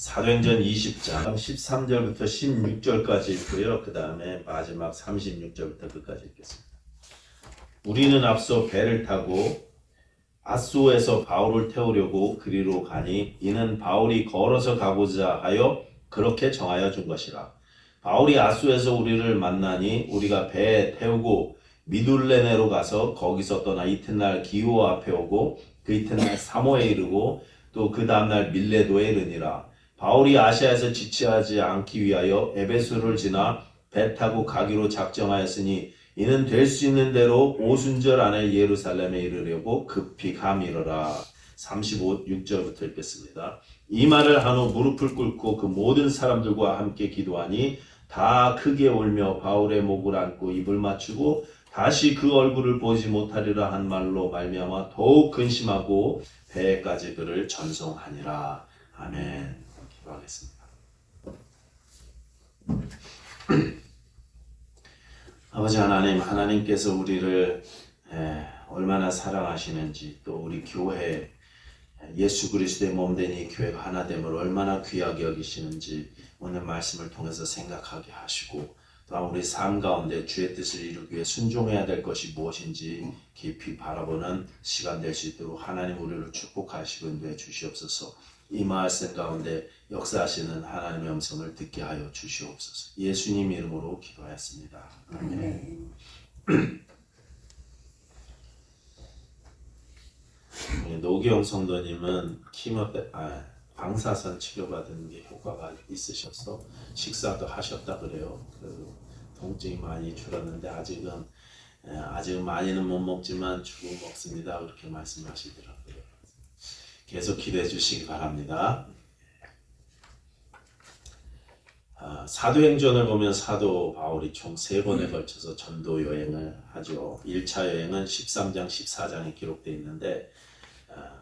사도행전 20장 13절부터 16절까지 있고요. 그 다음에 마지막 36절부터 끝까지 읽겠습니다. 우리는 앞서 배를 타고 아소에서 바울을 태우려고 그리로 가니 이는 바울이 걸어서 가고자 하여 그렇게 정하여 준 것이라. 바울이 아소에서 우리를 만나니 우리가 배에 태우고 미둘레네로 가서 거기서 떠나 이튿날 기호 앞에 오고 그 이튿날 사모에 이르고 또 그 다음날 밀레도에 이르니라. 바울이 아시아에서 지체하지 않기 위하여 에베소를 지나 배 타고 가기로 작정하였으니 이는 될 수 있는 대로 오순절 안에 예루살렘에 이르려고 급히 가미르라. 36절부터 읽겠습니다. 이 말을 한 후 무릎을 꿇고 그 모든 사람들과 함께 기도하니 다 크게 울며 바울의 목을 안고 입을 맞추고 다시 그 얼굴을 보지 못하리라 한 말로 말미암아 더욱 근심하고 배에까지 그를 전송하니라. 아멘. 기도하겠습니다. 아버지 하나님, 하나님께서 우리를 얼마나 사랑하시는지, 또 우리 교회 예수 그리스도의 몸된 이 교회가 하나됨을 얼마나 귀하게 여기시는지 오늘 말씀을 통해서 생각하게 하시고, 또한 우리 삶 가운데 주의 뜻을 이루기 위해 순종해야 될 것이 무엇인지 깊이 바라보는 시간 될 수 있도록 하나님 우리를 축복하시고 인도해 주시옵소서. 이 말씀 가운데 역사하시는 하나님의 음성을 듣게 하여 주시옵소서. 예수님 이름으로 기도하였습니다. 아멘. 노기영 성도님은 방사선 치료받은 게 효과가 있으셔서 식사도 하셨다 그래요. 그 통증이 많이 줄었는데 아직은 많이는 못 먹지만 주로 먹습니다. 그렇게 말씀하시더라고요. 계속 기도해 주시기 바랍니다. 사도행전을 보면 사도 바울이 총 3번에 걸쳐서 전도 여행을 하죠. 1차 여행은 13장, 14장에 기록되어 있는데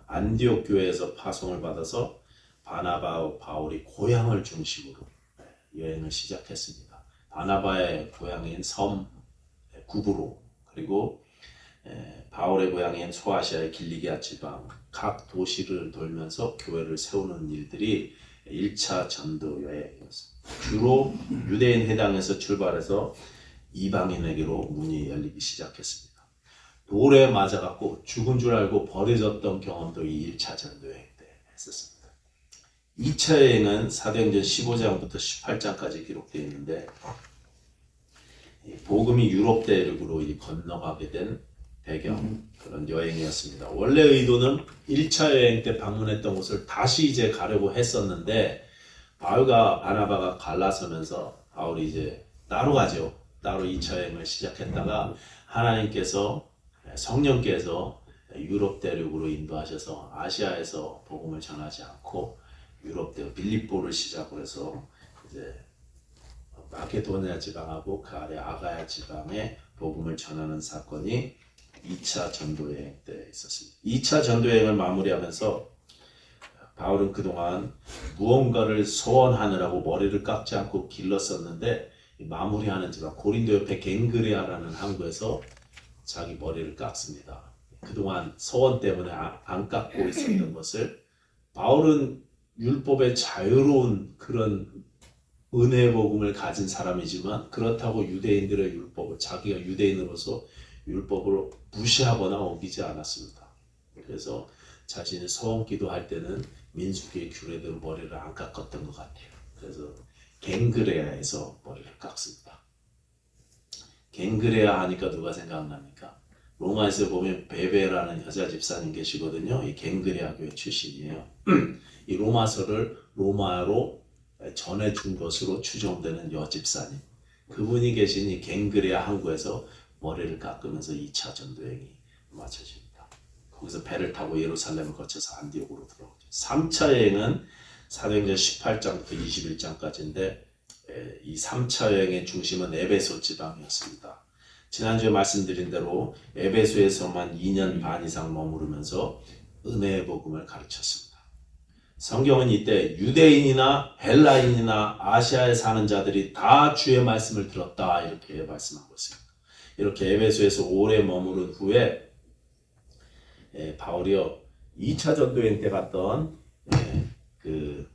안디옥 교회에서 파송을 받아서 바나바와 바울이 고향을 중심으로 여행을 시작했습니다. 바나바의 고향인 섬 구브로, 그리고 바울의 고향인 소아시아의 길리기아 지방 각 도시를 돌면서 교회를 세우는 일들이 1차 전도 여행이었습니다. 주로 유대인 회당에서 출발해서 이방인에게로 문이 열리기 시작했습니다. 돌에 맞아갖고 죽은 줄 알고 버려졌던 경험도 이 1차 전도 여행 때 했었습니다. 2차 여행은 사도행전 15장부터 18장까지 기록되어 있는데 복음이 유럽 대륙으로 건너가게 된 배경, 그런 여행이었습니다. 원래 의도는 1차 여행 때 방문했던 곳을 다시 이제 가려고 했었는데 바울과 바나바가 갈라서면서 바울이 이제 따로 가죠. 따로 2차 여행을 시작했다가 하나님께서 성령께서 유럽 대륙으로 인도하셔서 아시아에서 복음을 전하지 않고 유럽 대륙 빌립보를 시작으로 해서 이제 마케도니아 지방하고 그 아래 아가야 지방에 복음을 전하는 사건이 2차 전도여행 때 있었습니다. 2차 전도여행을 마무리하면서 바울은 그동안 무언가를 소원하느라고 머리를 깎지 않고 길렀었는데 마무리하는 지방 고린도 옆에 갱그레아라는 항구에서 자기 머리를 깎습니다. 그동안 소원 때문에 안 깎고 있었던 것을, 바울은 율법의 자유로운 그런 은혜의 복음을 가진 사람이지만 그렇다고 유대인들의 율법을, 자기가 유대인으로서 율법을 무시하거나 어기지 않았습니다. 그래서 자신이 소원 기도할 때는 민수기의 규례대로 머리를 안 깎았던 것 같아요. 그래서 갱그레아에서 머리를 깎습니다. 갱그레아 하니까 누가 생각납니까? 로마에서 보면 베베라는 여자 집사님 계시거든요. 이 갱그레아 교회 출신이에요. 이 로마서를 로마로 전해준 것으로 추정되는 여집사님, 그분이 계신 이 갱그레아 항구에서 머리를 깎으면서 2차 전도여행이 마쳐집니다. 거기서 배를 타고 예루살렘을 거쳐서 안디옥으로 들어오죠. 3차 여행은 사도행전 18장부터 21장까지인데 이 3차 여행의 중심은 에베소 지방이었습니다. 지난주에 말씀드린 대로 에베소에서만 2년 반 이상 머무르면서 은혜의 복음을 가르쳤습니다. 성경은 이때 유대인이나 헬라인이나 아시아에 사는 자들이 다 주의 말씀을 들었다, 이렇게 말씀하고 있습니다. 이렇게 에베소에서 오래 머무른 후에 바울이요 2차 전도여행 때 갔던 그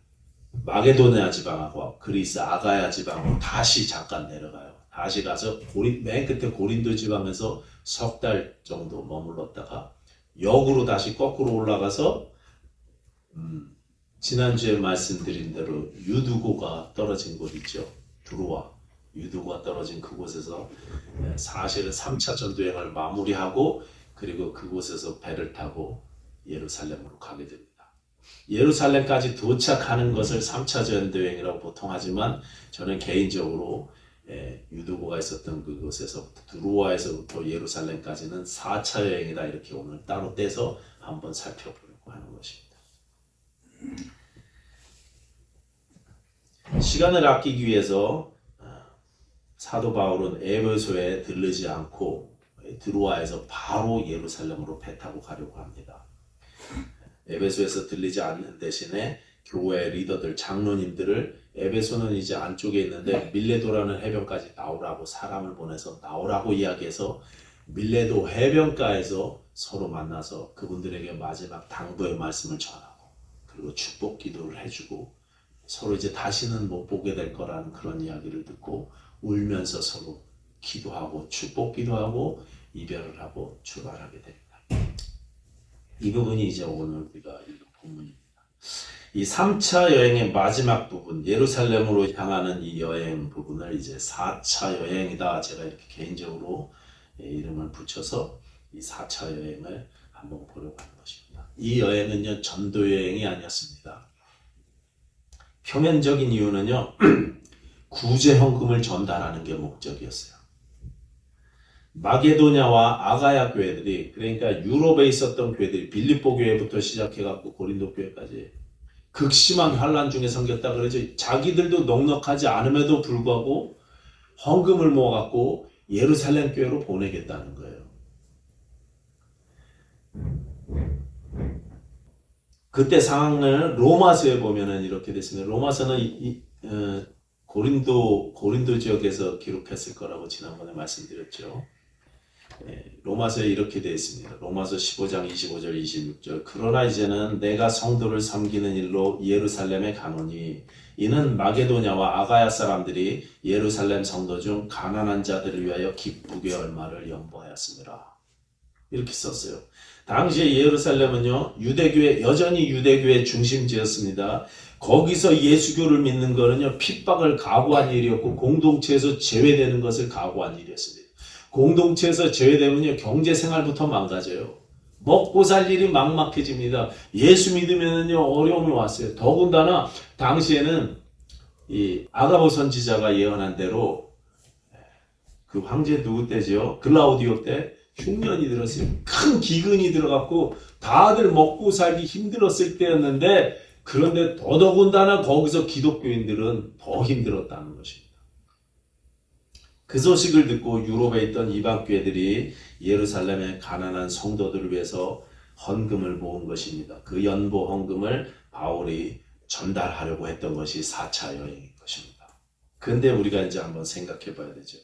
마게도냐 지방하고 그리스 아가야 지방으로 다시 잠깐 내려가요. 다시 가서 맨 끝에 고린도 지방에서 석 달 정도 머물렀다가 역으로 다시 거꾸로 올라가서 지난주에 말씀드린 대로 유두고가 떨어진 곳 있죠. 두루와 유두고가 떨어진 그곳에서 사실은 3차 전도여행을 마무리하고 그리고 그곳에서 배를 타고 예루살렘으로 가게 됩니다. 예루살렘까지 도착하는 것을 3차 전도여행이라고 보통 하지만 저는 개인적으로 유두고가 있었던 그곳에서 두루와에서부터 예루살렘까지는 4차 여행이다 이렇게 오늘 따로 떼서 한번 살펴보려고 하는 것입니다. 시간을 아끼기 위해서 사도 바울은 에베소에 들르지 않고 두루와에서 바로 예루살렘으로 배 타고 가려고 합니다. 에베소에서 들리지 않는 대신에 교회 리더들, 장로님들을 에베소는 이제 안쪽에 있는데 밀레도라는 해변까지 나오라고 사람을 보내서 나오라고 이야기해서 밀레도 해변가에서 서로 만나서 그분들에게 마지막 당부의 말씀을 전하고 그리고 축복 기도를 해주고 서로 이제 다시는 못 보게 될 거라는 그런 이야기를 듣고 울면서 서로 기도하고 축복 기도하고 이별을 하고 출발하게 됩니다. 이 부분이 이제 오늘 우리가 읽은 본문입니다. 이 3차 여행의 마지막 부분, 예루살렘으로 향하는 이 여행 부분을 이제 4차 여행이다. 제가 이렇게 개인적으로 이름을 붙여서 이 4차 여행을 한번 보려고 하는 것입니다. 이 여행은요, 전도 여행이 아니었습니다. 표면적인 이유는요, 구제 헌금을 전달하는 게 목적이었어요. 마게도냐와 아가야 교회들이 그러니까 유럽에 있었던 교회들이 빌립보 교회부터 시작해갖고 고린도 교회까지 극심한 환란 중에 섬겼다 그러죠. 자기들도 넉넉하지 않음에도 불구하고 헌금을 모아갖고 예루살렘 교회로 보내겠다는 거예요. 그때 상황을 로마서에 보면은 이렇게 됐습니다. 로마서는 고린도 지역에서 기록했을 거라고 지난번에 말씀드렸죠. 로마서에 이렇게 되어 있습니다. 로마서 15장 25절 26절 그러나 이제는 내가 성도를 섬기는 일로 예루살렘에 가노니 이는 마게도냐와 아가야 사람들이 예루살렘 성도 중 가난한 자들을 위하여 기쁘게 얼마를 연보하였습니다. 이렇게 썼어요. 당시에 예루살렘은요 여전히 유대교의 중심지였습니다. 거기서 예수교를 믿는 거는요 핍박을 각오한 일이었고 공동체에서 제외되는 것을 각오한 일이었습니다. 공동체에서 제외되면요 경제생활부터 망가져요. 먹고 살 일이 막막해집니다. 예수 믿으면요 어려움이 왔어요. 더군다나 당시에는 이 아가보 선지자가 예언한 대로 그 황제 누구 때죠? 글라우디오 때 흉년이 들었어요. 큰 기근이 들어갔고 다들 먹고 살기 힘들었을 때였는데 그런데 더더군다나 거기서 기독교인들은 더 힘들었다는 것입니다. 그 소식을 듣고 유럽에 있던 이방 교회들이 예루살렘의 가난한 성도들을 위해서 헌금을 모은 것입니다. 그 연보 헌금을 바울이 전달하려고 했던 것이 4차 여행인 것입니다. 그런데 우리가 이제 한번 생각해 봐야 되죠.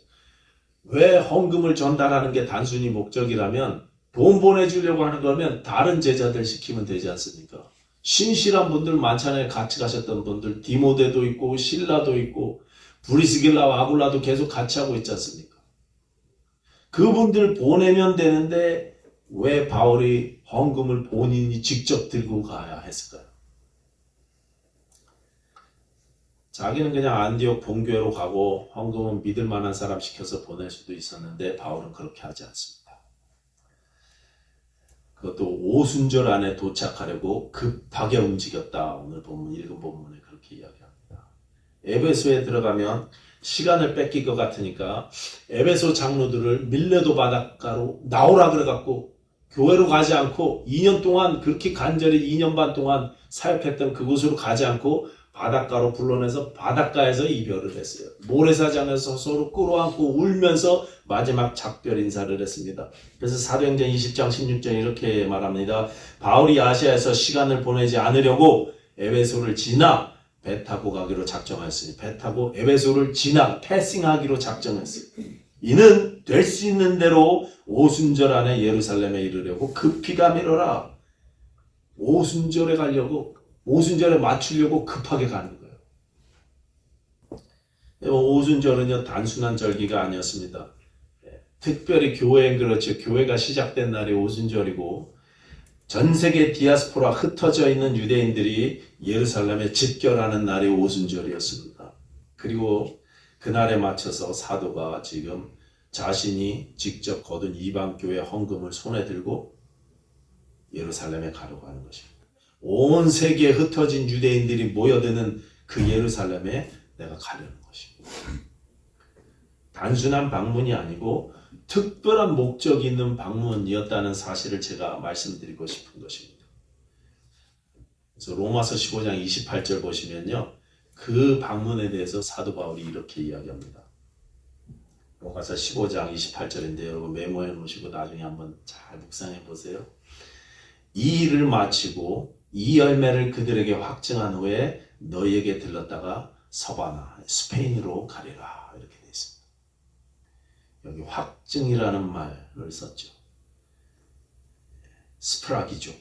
왜 헌금을 전달하는 게 단순히 목적이라면 돈 보내주려고 하는 거면 다른 제자들 시키면 되지 않습니까? 신실한 분들 많잖아요. 같이 가셨던 분들 디모데도 있고 실라도 있고 브리스길라와 아굴라도 계속 같이 하고 있지 않습니까? 그분들 보내면 되는데 왜 바울이 헌금을 본인이 직접 들고 가야 했을까요? 자기는 그냥 안디옥 본교회로 가고 헌금은 믿을 만한 사람 시켜서 보낼 수도 있었는데 바울은 그렇게 하지 않습니다. 그것도 오순절 안에 도착하려고 급하게 움직였다. 오늘 본문 읽은 본문에 그렇게 이야기합니다. 에베소에 들어가면 시간을 뺏길 것 같으니까 에베소 장로들을 밀레도 바닷가로 나오라 그래갖고 교회로 가지 않고 2년 동안 그렇게 간절히 2년 반 동안 사역했던 그곳으로 가지 않고 바닷가로 불러내서 바닷가에서 이별을 했어요. 모래사장에서 서로 끌어안고 울면서 마지막 작별 인사를 했습니다. 그래서 사도행전 20장 16절 이렇게 말합니다. 바울이 아시아에서 시간을 보내지 않으려고 에베소를 지나 배 타고 가기로 작정하였으니 배 타고 에베소를 지나 패싱하기로 작정했어요. 이는 될 수 있는 대로 오순절 안에 예루살렘에 이르려고 급히 가미러라. 오순절에 가려고 오순절에 맞추려고 급하게 가는 거예요. 오순절은요 단순한 절기가 아니었습니다. 특별히 교회엔 그렇죠. 교회가 시작된 날이 오순절이고 전 세계 디아스포라 흩어져 있는 유대인들이 예루살렘에 집결하는 날이 오순절이었습니다. 그리고 그날에 맞춰서 사도가 지금 자신이 직접 거둔 이방교회 헌금을 손에 들고 예루살렘에 가려고 하는 것입니다. 온 세계에 흩어진 유대인들이 모여드는 그 예루살렘에 내가 가려는 것입니다. 단순한 방문이 아니고 특별한 목적이 있는 방문이었다는 사실을 제가 말씀드리고 싶은 것입니다. 그래서 로마서 15장 28절 보시면요. 그 방문에 대해서 사도 바울이 이렇게 이야기합니다. 로마서 15장 28절인데 여러분 메모해 놓으시고 나중에 한번 잘 묵상해 보세요. 이 일을 마치고 이 열매를 그들에게 확증한 후에 너희에게 들렀다가 서바나 스페인으로 가리라 이렇게 되어 있습니다. 여기 확증이라는 말을 썼죠. 스프라기죠.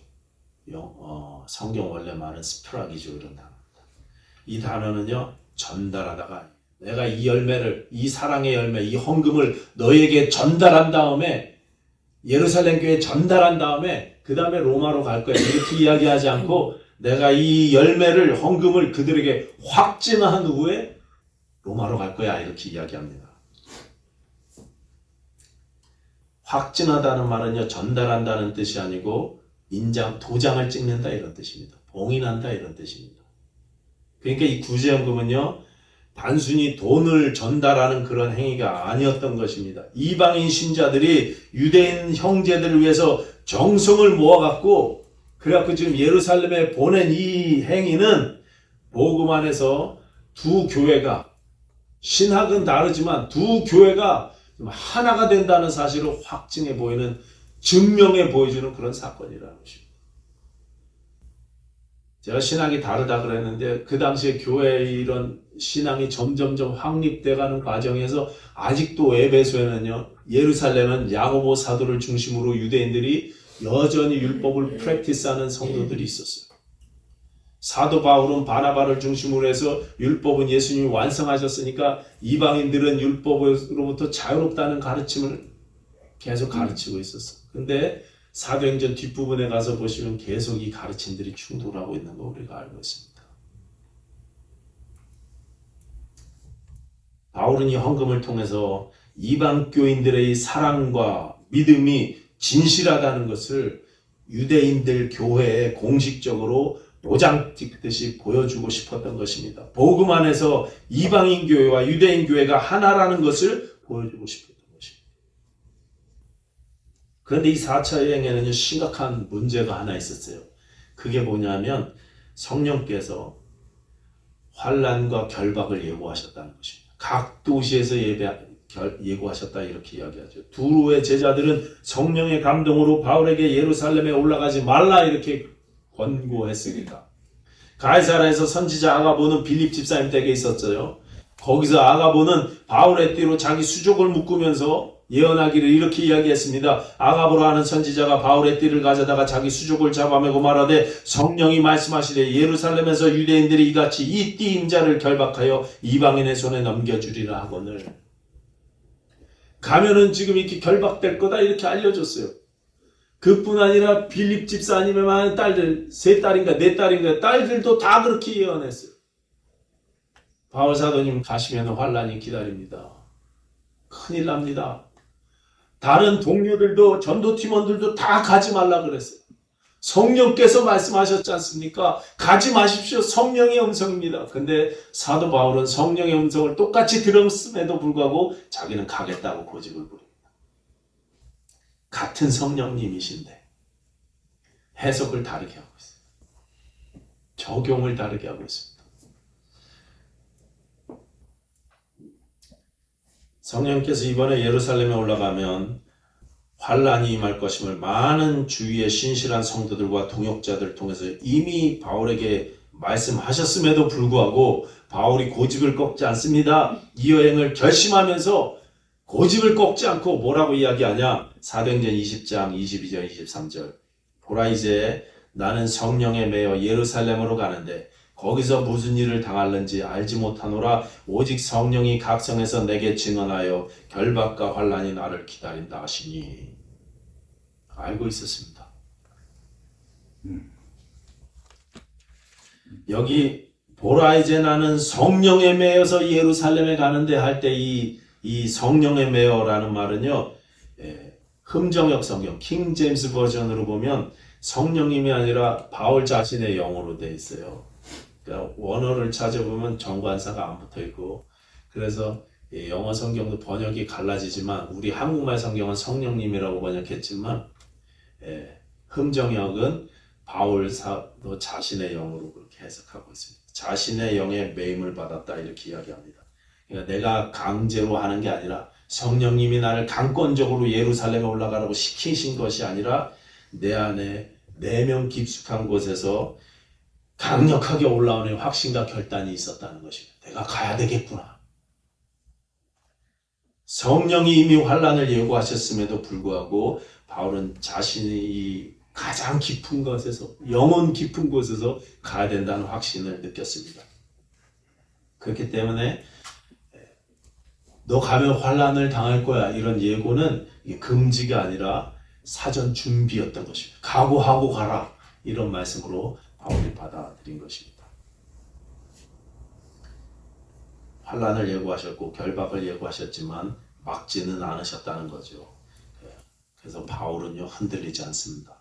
성경 원래 말은 스프라기죠 이런 단어입니다. 이 단어는요 전달하다가 내가 이 열매를 이 사랑의 열매 이 헌금을 너에게 전달한 다음에 예루살렘 교회에 전달한 다음에 그 다음에 로마로 갈 거야 이렇게 이야기하지 않고 내가 이 열매를 헌금을 그들에게 확증한 후에 로마로 갈 거야 이렇게 이야기합니다. 확증하다는 말은요 전달한다는 뜻이 아니고 도장을 찍는다 이런 뜻입니다. 봉인한다 이런 뜻입니다. 그러니까 이 구제헌금은요 단순히 돈을 전달하는 그런 행위가 아니었던 것입니다. 이방인 신자들이 유대인 형제들을 위해서 정성을 모아갖고 그래갖고 지금 예루살렘에 보낸 이 행위는 복음 안에서 두 교회가 신학은 다르지만 두 교회가 하나가 된다는 사실을 확증해 보이는 증명해 보여주는 그런 사건이라는 것입니다. 제가 신학이 다르다 그랬는데 그 당시에 교회의 이런 신앙이 점점점 확립돼가는 과정에서 아직도 에베소에는요 예루살렘은 야고보 사도를 중심으로 유대인들이 여전히 율법을 프랙티스하는 성도들이 있었어요. 사도 바울은 바나바를 중심으로 해서 율법은 예수님이 완성하셨으니까 이방인들은 율법으로부터 자유롭다는 가르침을 계속 가르치고 있었어요. 근데 사도행전 뒷부분에 가서 보시면 계속 이 가르침들이 충돌하고 있는 거 우리가 알고 있습니다. 바울은 이 헌금을 통해서 이방 교인들의 사랑과 믿음이 진실하다는 것을 유대인들 교회에 공식적으로 도장 찍듯이 보여주고 싶었던 것입니다. 복음 안에서 이방인 교회와 유대인 교회가 하나라는 것을 보여주고 싶었던 것입니다. 그런데 이 4차 여행에는 심각한 문제가 하나 있었어요. 그게 뭐냐면 성령께서 환난과 결박을 예고하셨다는 것입니다. 각 도시에서 예고하셨다 이렇게 이야기하죠. 두로의 제자들은 성령의 감동으로 바울에게 예루살렘에 올라가지 말라 이렇게 권고했습니다. 가이사라에서 선지자 아가보는 빌립 집사님 댁에 있었어요. 거기서 아가보는 바울의 띠로 자기 수족을 묶으면서 예언하기를 이렇게 이야기했습니다. 아가보라 하는 선지자가 바울의 띠를 가져다가 자기 수족을 잡아매고 말하되 성령이 말씀하시되 예루살렘에서 유대인들이 이같이 이 띠 임자를 결박하여 이방인의 손에 넘겨주리라 하거늘. 가면은 지금 이렇게 결박될 거다 이렇게 알려줬어요. 그뿐 아니라 빌립 집사님의 많은 딸들, 3딸인가 4딸인가 딸들도 다 그렇게 예언했어요. 바울 사도님 가시면 환란이 기다립니다. 큰일 납니다. 다른 동료들도 전도팀원들도 다 가지 말라 그랬어요. 성령께서 말씀하셨지 않습니까? 가지 마십시오. 성령의 음성입니다. 근데 사도 바울은 성령의 음성을 똑같이 들었음에도 불구하고 자기는 가겠다고 고집을 부립니다. 같은 성령님이신데 해석을 다르게 하고 있어요. 적용을 다르게 하고 있습니다. 성령께서 이번에 예루살렘에 올라가면 환란이 임할 것임을 많은 주위의 신실한 성도들과 동역자들을 통해서 이미 바울에게 말씀하셨음에도 불구하고 바울이 고집을 꺾지 않습니다. 이 여행을 결심하면서 고집을 꺾지 않고 뭐라고 이야기하냐? 사도행전 20장 22절 23절 보라 이제 나는 성령에 매여 예루살렘으로 가는데 거기서 무슨 일을 당할는지 알지 못하노라. 오직 성령이 각성해서 내게 증언하여 결박과 환난이 나를 기다린다 하시니. 알고 있었습니다. 여기 보라 이제 나는 성령에 매여서 예루살렘에 가는데 할 때 이 성령에 매여라는 말은요, 흠정역 성경 킹 제임스 버전으로 보면 성령님이 아니라 바울 자신의 영어로 되어 있어요. 그러니까 원어를 찾아보면 정관사가 안 붙어 있고, 그래서 영어 성경도 번역이 갈라지지만 우리 한국말 성경은 성령님이라고 번역했지만 흠정역은 바울 사도 자신의 영으로 그렇게 해석하고 있습니다. 자신의 영에 매임을 받았다 이렇게 이야기합니다. 그러니까 내가 강제로 하는 게 아니라 성령님이 나를 강권적으로 예루살렘에 올라가라고 시키신 것이 아니라 내 안에 내면 깊숙한 곳에서 강력하게 올라오는 확신과 결단이 있었다는 것입니다. 내가 가야 되겠구나. 성령이 이미 환난을 예고하셨음에도 불구하고 바울은 자신이 가장 깊은 곳에서, 영혼 깊은 곳에서 가야 된다는 확신을 느꼈습니다. 그렇기 때문에 너 가면 환난을 당할 거야 이런 예고는 금지가 아니라 사전 준비였던 것입니다. 각오하고 가라 이런 말씀으로 바울이 받아들인 것입니다. 환난을 예고하셨고 결박을 예고하셨지만 막지는 않으셨다는 거죠. 그래서 바울은요 흔들리지 않습니다.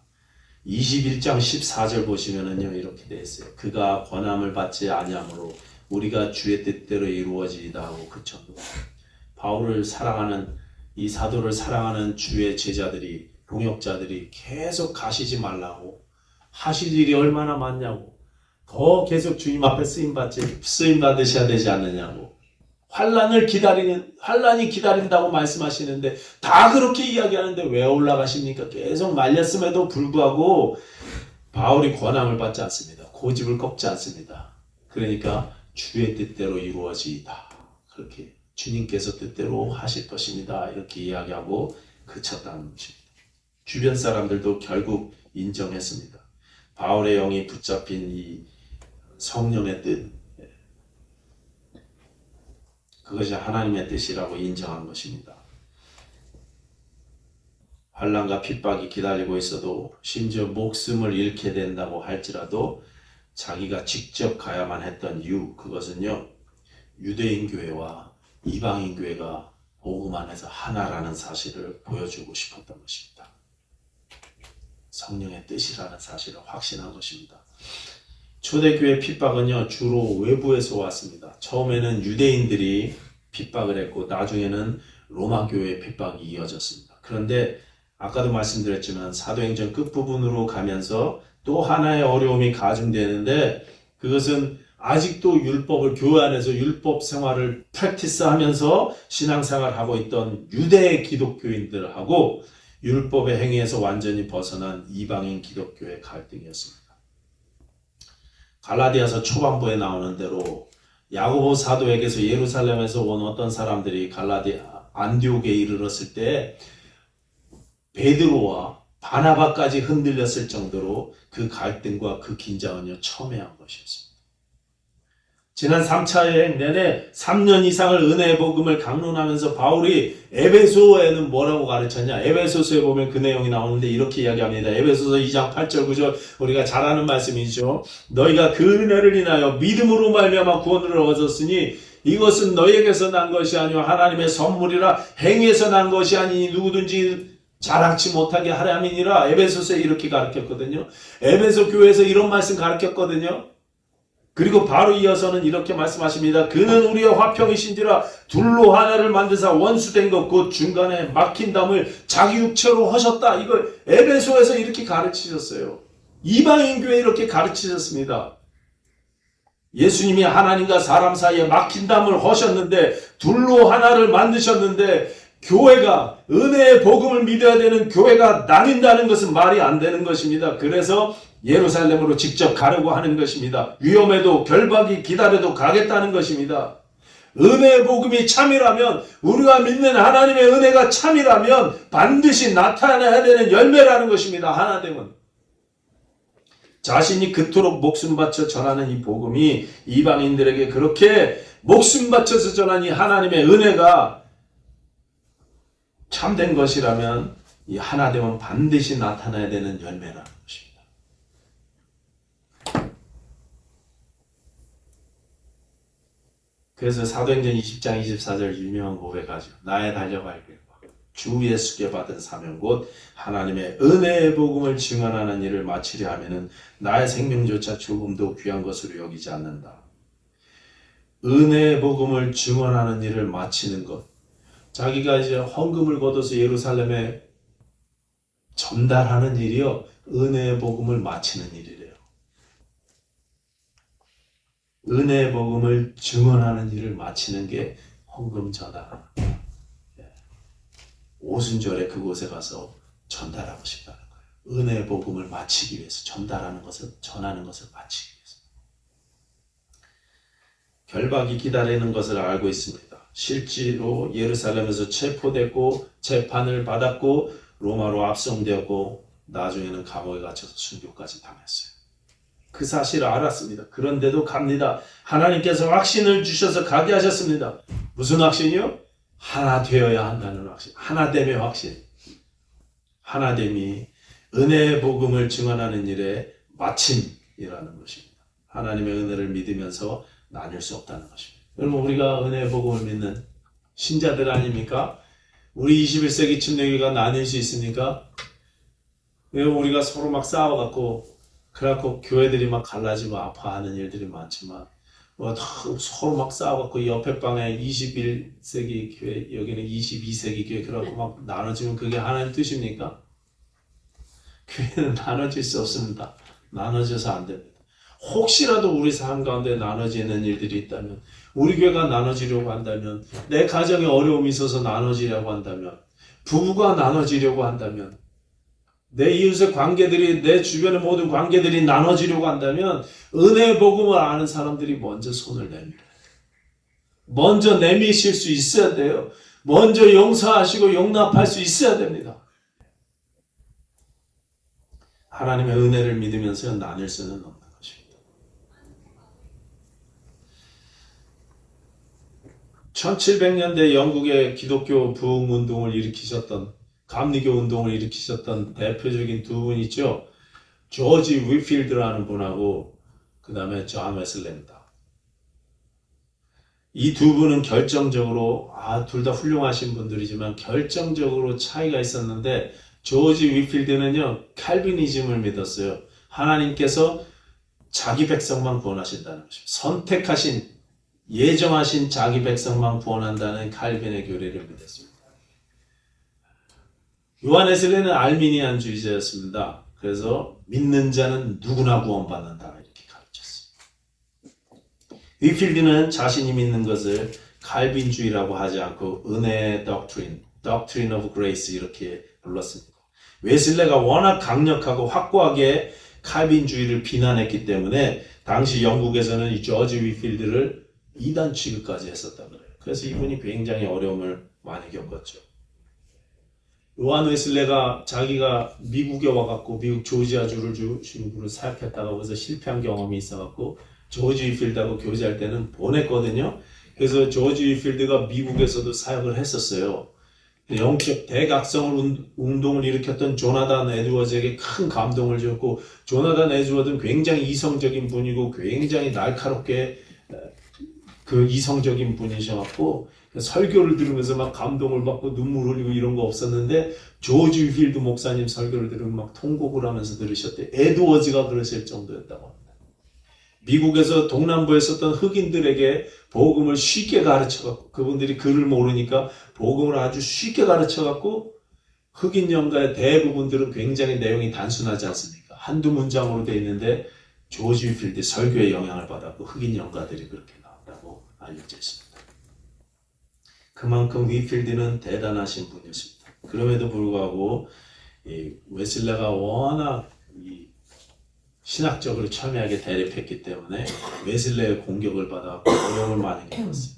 21장 14절 보시면은요 이렇게 되어 있어요. 그가 권함을 받지 아니하므로 우리가 주의 뜻대로 이루어지이다 하고 그쳤노라. 바울을 사랑하는, 이 사도를 사랑하는 주의 제자들이, 동역자들이 계속 가시지 말라고, 하실 일이 얼마나 많냐고, 더 계속 주님 앞에 쓰임 받으셔야 되지 않느냐고, 환난이 기다린다고 말씀하시는데 다 그렇게 이야기하는데 왜 올라가십니까? 계속 말렸음에도 불구하고 바울이 권함을 받지 않습니다. 고집을 꺾지 않습니다. 그러니까 주의 뜻대로 이루어지이다. 그렇게 주님께서 뜻대로 하실 것입니다. 이렇게 이야기하고 그쳤다는 것입니다. 주변 사람들도 결국 인정했습니다. 바울의 영이 붙잡힌 이 성령의 뜻, 그것이 하나님의 뜻이라고 인정한 것입니다. 환난과 핍박이 기다리고 있어도 심지어 목숨을 잃게 된다고 할지라도 자기가 직접 가야만 했던 이유, 그것은요 유대인 교회와 이방인 교회가 복음 안에서 하나라는 사실을 보여주고 싶었던 것입니다. 성령의 뜻이라는 사실을 확신한 것입니다. 초대교회 핍박은요 주로 외부에서 왔습니다. 처음에는 유대인들이 핍박을 했고 나중에는 로마 교회의 핍박이 이어졌습니다. 그런데 아까도 말씀드렸지만 사도행전 끝부분으로 가면서 또 하나의 어려움이 가중되는데, 그것은 아직도 율법을, 교회 안에서 율법 생활을 프랙티스하면서 신앙생활하고 있던 유대 기독교인들하고 율법의 행위에서 완전히 벗어난 이방인 기독교의 갈등이었습니다. 갈라디아서 초반부에 나오는 대로 야고보 사도에게서 예루살렘에서 온 어떤 사람들이 안디옥에 이르렀을 때 베드로와 바나바까지 흔들렸을 정도로 그 갈등과 그 긴장은요 첨예한 것이었습니다. 지난 3차 여행 내내 3년 이상을 은혜의 복음을 강론하면서 바울이 에베소에는 뭐라고 가르쳤냐? 에베소서에 보면 그 내용이 나오는데 이렇게 이야기합니다. 에베소서 2장 8절 9절 우리가 잘 아는 말씀이죠. 너희가 그 은혜를 인하여 믿음으로 말미암아 구원을 얻었으니 이것은 너희에게서 난 것이 아니요 하나님의 선물이라 행위에서 난 것이 아니니 누구든지 자랑치 못하게 하려 함이니라. 에베소서에 이렇게 가르쳤거든요. 에베소 교회에서 이런 말씀 가르쳤거든요. 그리고 바로 이어서는 이렇게 말씀하십니다. 그는 우리의 화평이신지라 둘로 하나를 만드사 원수된 것 곧 중간에 막힌 담을 자기 육체로 하셨다. 이걸 에베소에서 이렇게 가르치셨어요. 이방인 교회 이렇게 가르치셨습니다. 예수님이 하나님과 사람 사이에 막힌 담을 하셨는데 둘로 하나를 만드셨는데 교회가 은혜의 복음을 믿어야 되는 교회가 나뉜다는 것은 말이 안 되는 것입니다. 그래서 예루살렘으로 직접 가려고 하는 것입니다. 위험해도 결박이 기다려도 가겠다는 것입니다. 은혜의 복음이 참이라면, 우리가 믿는 하나님의 은혜가 참이라면 반드시 나타나야 되는 열매라는 것입니다. 하나됨은. 자신이 그토록 목숨 바쳐 전하는 이 복음이 이방인들에게 그렇게 목숨 바쳐서 전한 이 하나님의 은혜가 참된 것이라면 이 하나됨은 반드시 나타나야 되는 열매라는 것입니다. 그래서 사도행전 20장 24절 유명한 고백하죠. 나의 달려갈 길과 주 예수께 받은 사명 곧 하나님의 은혜의 복음을 증언하는 일을 마치려 하면은 나의 생명조차 조금도 귀한 것으로 여기지 않는다. 은혜의 복음을 증언하는 일을 마치는 것. 자기가 이제 헌금을 걷어서 예루살렘에 전달하는 일이요. 은혜의 복음을 마치는 일이래요. 은혜의 복음을 증언하는 일을 마치는 게 헌금 전달. 오순절에 그곳에 가서 전달하고 싶다는 거예요. 은혜의 복음을 마치기 위해서 전하는 것을 마치기 위해서. 결박이 기다리는 것을 알고 있습니다. 실제로 예루살렘에서 체포됐고 재판을 받았고 로마로 압송되었고 나중에는 감옥에 갇혀서 순교까지 당했어요. 그 사실을 알았습니다. 그런데도 갑니다. 하나님께서 확신을 주셔서 가게 하셨습니다. 무슨 확신이요? 하나 되어야 한다는 확신. 하나됨의 확신. 하나됨이 은혜의 복음을 증언하는 일의 마침이라는 것입니다. 하나님의 은혜를 믿으면서 나눌 수 없다는 것입니다. 여러분, 우리가 은혜의 복음을 믿는 신자들 아닙니까? 우리 21세기 침례교회가 나뉠 수 있습니까? 왜 우리가 서로 막 싸워갖고 그래갖고 교회들이 막 갈라지고 아파하는 일들이 많지만 서로 막 싸워갖고 옆에 방에 21세기 교회 여기는 22세기 교회 그래갖고 막 나눠지면 그게 하나님 뜻입니까? 교회는 나눠질 수 없습니다. 나눠져서 안 됩니다. 혹시라도 우리 삶 가운데 나눠지는 일들이 있다면 우리 교회가 나눠지려고 한다면 내 가정에 어려움이 있어서 나눠지려고 한다면 부부가 나눠지려고 한다면 내 이웃의 관계들이 내 주변의 모든 관계들이 나눠지려고 한다면 은혜의 복음을 아는 사람들이 먼저 손을 내밀어야 돼요. 먼저 내미실 수 있어야 돼요. 먼저 용서하시고 용납할 수 있어야 됩니다. 하나님의 은혜를 믿으면서 나눌 수는 없는 것입니다. 1700년대 영국의 기독교 부흥운동을 일으키셨던 감리교 운동을 일으키셨던 대표적인 두 분 있죠. 조지 위필드라는 분하고 그 다음에 존 웨슬레입니다. 이 두 분은 결정적으로 둘 다 훌륭하신 분들이지만 결정적으로 차이가 있었는데 조지 위필드는요 칼비니즘을 믿었어요. 하나님께서 자기 백성만 구원하신다는 것입니다. 선택하신 예정하신 자기 백성만 구원한다는 칼빈의 교리를 믿었습니다. 요한 웨슬레는 알미니안주의자였습니다. 그래서 믿는 자는 누구나 구원받는다 이렇게 가르쳤습니다. 위필드는 자신이 믿는 것을 칼빈주의라고 하지 않고 은혜의 doctrine of grace 이렇게 불렀습니다. 웨슬레가 워낙 강력하고 확고하게 칼빈주의를 비난했기 때문에 당시 영국에서는 이 조지 위필드를 이단 취급까지 했었다고 해요. 그래서 이분이 굉장히 어려움을 많이 겪었죠. 요한 웨슬레가 자기가 미국에 와갖고 미국 조지아주를 주로 사역했다가 거기서 실패한 경험이 있어갖고 조지 위필드하고 교제할 때는 보냈거든요. 그래서 조지 위필드가 미국에서도 사역을 했었어요. 영적 대각성을 운동을 일으켰던 조나단 에드워즈에게 큰 감동을 줬고 조나단 에드워즈는 굉장히 이성적인 분이고 굉장히 날카롭게 그 이성적인 분이셔갖고 설교를 들으면서 막 감동을 받고 눈물 흘리고 이런 거 없었는데 조지 위필드 목사님 설교를 들으면 막 통곡을 하면서 들으셨대. 에드워즈가 그러실 정도였다고 합니다. 미국에서 동남부에 있었던 흑인들에게 복음을 쉽게 가르쳐갖고 그분들이 글을 모르니까 복음을 아주 쉽게 가르쳐갖고 흑인 영가의 대부분들은 굉장히 내용이 단순하지 않습니까? 한두 문장으로 되어 있는데 조지 위필드 설교에 영향을 받았고 흑인 영가들이 그렇게 나왔다고 알려져 있습니다. 그만큼 위필드는 대단하신 분이었습니다. 그럼에도 불구하고 웨슬레가 워낙 신학적으로 첨예하게 대립했기 때문에 웨슬레의 공격을 받아 어려움을 많이 겪었어요.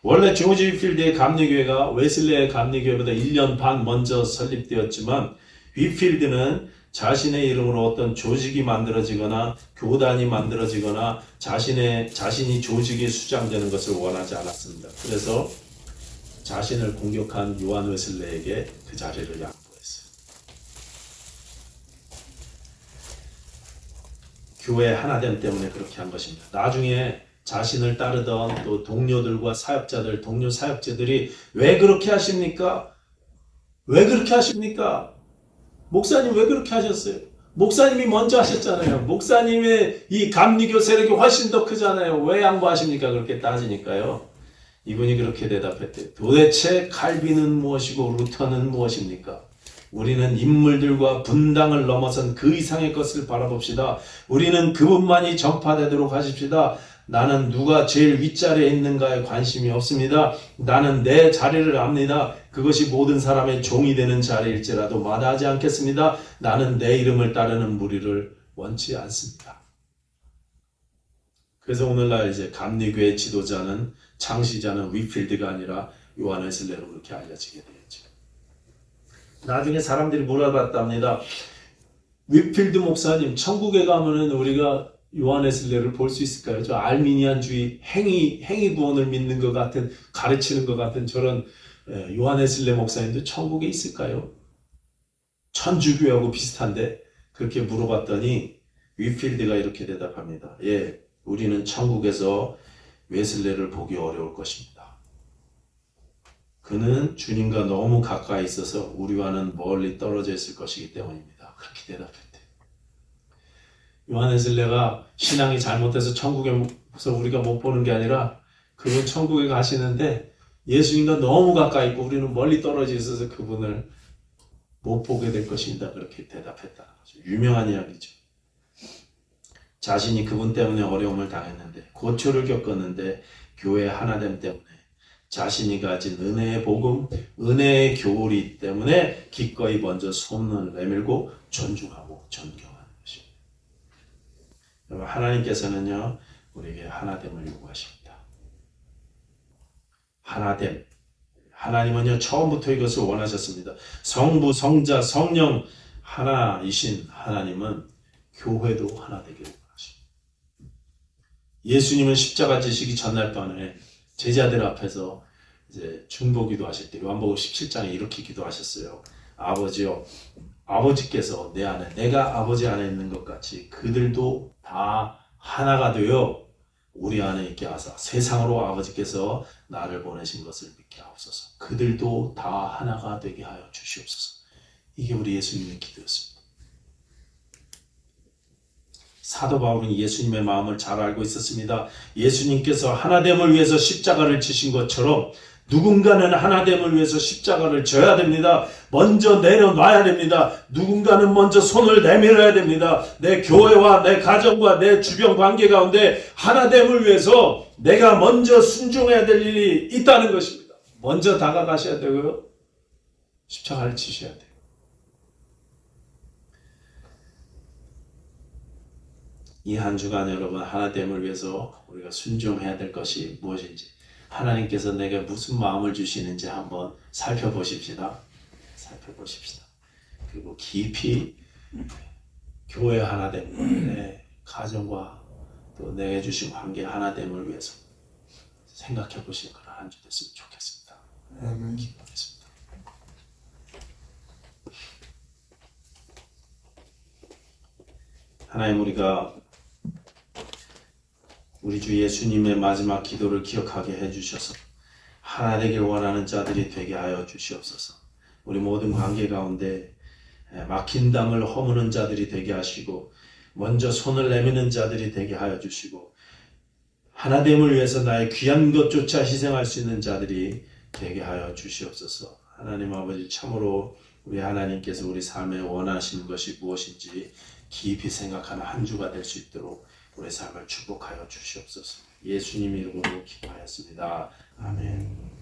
원래 조지 위필드의 감리교회가 웨슬레의 감리교회보다 1년 반 먼저 설립되었지만 위필드는 자신의 이름으로 어떤 조직이 만들어지거나 교단이 만들어지거나 자신이 조직이 수장되는 것을 원하지 않았습니다. 그래서 자신을 공격한 요한 웨슬레에게 그 자리를 양보했어요. 교회 하나됨 때문에 그렇게 한 것입니다. 나중에 자신을 따르던 또 동료들과 사역자들, 동료 사역자들이 왜 그렇게 하십니까? 왜 그렇게 하십니까? 목사님 왜 그렇게 하셨어요? 목사님이 먼저 하셨잖아요. 목사님의 이 감리교 세력이 훨씬 더 크잖아요. 왜 양보하십니까? 그렇게 따지니까요. 이분이 그렇게 대답했대요. 도대체 칼빈은 무엇이고 루터는 무엇입니까? 우리는 인물들과 분당을 넘어선 그 이상의 것을 바라봅시다. 우리는 그분만이 전파되도록 하십시다. 나는 누가 제일 윗자리에 있는가에 관심이 없습니다. 나는 내 자리를 압니다. 그것이 모든 사람의 종이 되는 자리일지라도 마다하지 않겠습니다. 나는 내 이름을 따르는 무리를 원치 않습니다. 그래서 오늘날 이제 감리교의 지도자는 창시자는 위필드가 아니라 요한 웨슬레로 그렇게 알려지게 되었죠. 나중에 사람들이 물어봤답니다. 위필드 목사님, 천국에 가면은 우리가 요한 웨슬레를 볼 수 있을까요? 저 알미니안주의 행위 구원을 믿는 것 같은, 가르치는 것 같은 저런 요한 웨슬레 목사님도 천국에 있을까요? 천주교하고 비슷한데 그렇게 물어봤더니 위필드가 이렇게 대답합니다. 예, 우리는 천국에서 웨슬레를 보기 어려울 것입니다. 그는 주님과 너무 가까이 있어서 우리와는 멀리 떨어져 있을 것이기 때문입니다. 그렇게 대답했대요. 요한 웨슬레가 신앙이 잘못돼서 천국에서 우리가 못 보는 게 아니라 그분 천국에 가시는데 예수님과 너무 가까이 있고 우리는 멀리 떨어져 있어서 그분을 못 보게 될 것입니다. 그렇게 대답했다는 거죠. 유명한 이야기죠. 자신이 그분 때문에 어려움을 당했는데 고초를 겪었는데 교회 하나됨 때문에 자신이 가진 은혜의 복음, 은혜의 교리 때문에 기꺼이 먼저 손을 내밀고 존중하고 존경하는 것입니다. 여러분, 하나님께서는요 우리에게 하나됨을 요구하십니다. 하나됨. 하나님은요 처음부터 이것을 원하셨습니다. 성부, 성자, 성령 하나이신 하나님은 교회도 하나 되기를 원하십니다. 예수님은 십자가 지시기 전날 밤에 제자들 앞에서 이제 중보기도 하실 때 요한복음 17장에 이렇게 기도하셨어요. 아버지요, 아버지께서 내 안에, 내가 아버지 안에 있는 것 같이 그들도 다 하나가 되어 우리 안에 있게 하사 세상으로 아버지께서 나를 보내신 것을 믿게 하옵소서. 그들도 다 하나가 되게 하여 주시옵소서. 이게 우리 예수님의 기도였습니다. 사도 바울은 예수님의 마음을 잘 알고 있었습니다. 예수님께서 하나됨을 위해서 십자가를 지신 것처럼 누군가는 하나됨을 위해서 십자가를 져야 됩니다. 먼저 내려놔야 됩니다. 누군가는 먼저 손을 내밀어야 됩니다. 내 교회와 내 가정과 내 주변 관계 가운데 하나됨을 위해서 내가 먼저 순종해야 될 일이 있다는 것입니다. 먼저 다가가셔야 되고요. 십자가를 지셔야 돼요. 이 한 주간 여러분 하나됨을 위해서 우리가 순종해야 될 것이 무엇인지 하나님께서 내게 무슨 마음을 주시는지 한번 살펴보십시다. 그리고 깊이 교회 하나됨, 내 가정과 또 내게 주신 관계 하나됨을 위해서 생각해 보시는 그런 한 주 됐으면 좋겠습니다. 기도하겠습니다. 하나님, 우리가 우리 주 예수님의 마지막 기도를 기억하게 해주셔서 하나 되길 원하는 자들이 되게 하여 주시옵소서. 우리 모든 관계 가운데 막힌 담을 허무는 자들이 되게 하시고 먼저 손을 내미는 자들이 되게 하여 주시고 하나됨을 위해서 나의 귀한 것조차 희생할 수 있는 자들이 되게 하여 주시옵소서. 하나님 아버지, 참으로 우리 하나님께서 우리 삶에 원하시는 것이 무엇인지 깊이 생각하는 한 주가 될 수 있도록 우리 삶을 축복하여 주시옵소서. 예수님 이름으로 기도하였습니다. 아멘.